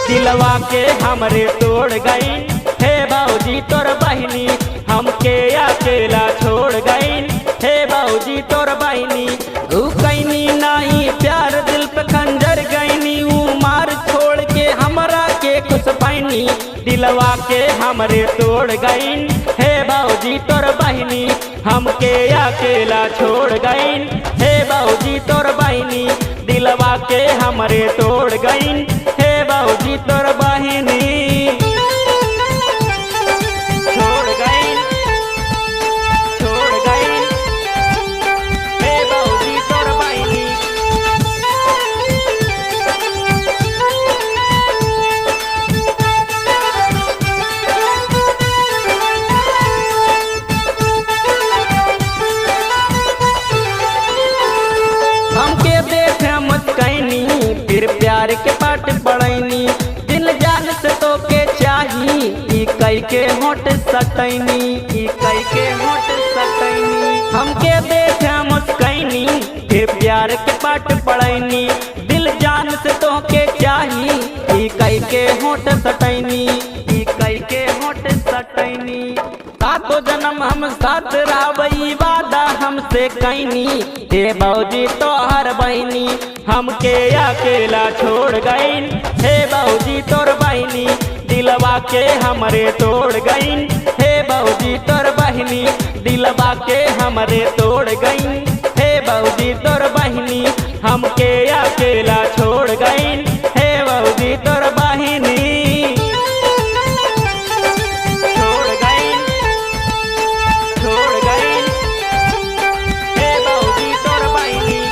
दिलवा के हमरे तोड़ गई। हे बाबूजी तोर बहिनी हमके अकेला छोड़ गई। हे बाबूजी तोर बहिनी कैनी नहीं प्यार दिल पे खंजर गईनी। मार छोड़ के हमरा के कुछ पैनी दिलवा के हमरे तोड़ गई। हे बाबूजी तोर बहिनी हमके अकेला छोड़ गई। हे बाबूजी तोर बहिनी दिलवा के हमरे तोड़ गई। हे बाबूजी तोर बहिनी छोड़ गई, छोड़ गई। हे बाबूजी तोर बहिनी हमके देखे मुस्कैनी फिर प्यार के पाट पड़ैनी। दिल जान से तो के चाही ई कई के होठ सटैनी, ई कई के होठ सटैनी। हमके देखे मुस्कैनी फिर प्यार के पाट पड़ैनी। दिल जान से तो के चाही ई कई के होठ सटैनी, ई कई के होठ सटैनी। सातो जन्म हम साथ रहबई वादा हमसे कैनी। हे बाबूजी तोहर बहिनी हमके अकेला छोड़ गई। हे बाबूजी तोर बहिनी दिलवा के हमरे तोड़ गई। हे बाबूजी तोर बहिनी दिलवा के हमरे तोड़ गई। हे बाबूजी तोर बहिनी हमके अकेला छोड़ गई। हे बाबूजी तोर बहिनी छोड़ गई, छोड़ गई। हे बाबूजी तोर बहिनी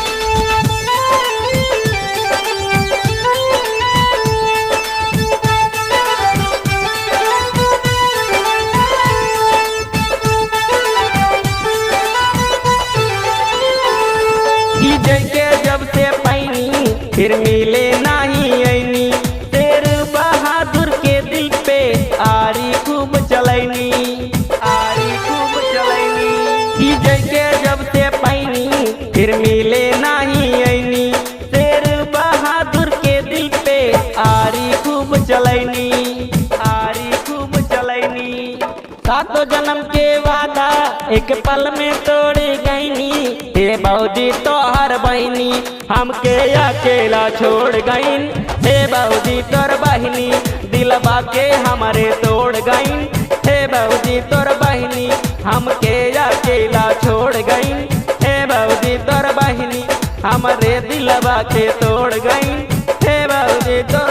के जब से पैनी फिर मिले नहीं ऐनी। शेर बहादुर के दिल पे आरी खूब चलैनी, आरी खूब चलैनी। के जब से पैनी फिर मिले नहीं ऐनी। शेर बहादुर के दिल पे आरी खूब चलैनी, आरी खूब चलैनी। सातों जन्म के वादा एक पल में तोड़ गईनी। हे बाबूजी तोहर बहिनी हमके अकेला छोड़ गईन। हे बाबूजी तोर बहिनी दिलवा के हमरे तोड़ गईन। हे बाबूजी तोर बहिनी हमके अकेला छोड़ गईन। हे बाबूजी तोर बहिनी हमरे दिलवा के तोड़ गईन। हे बाबूजी तोर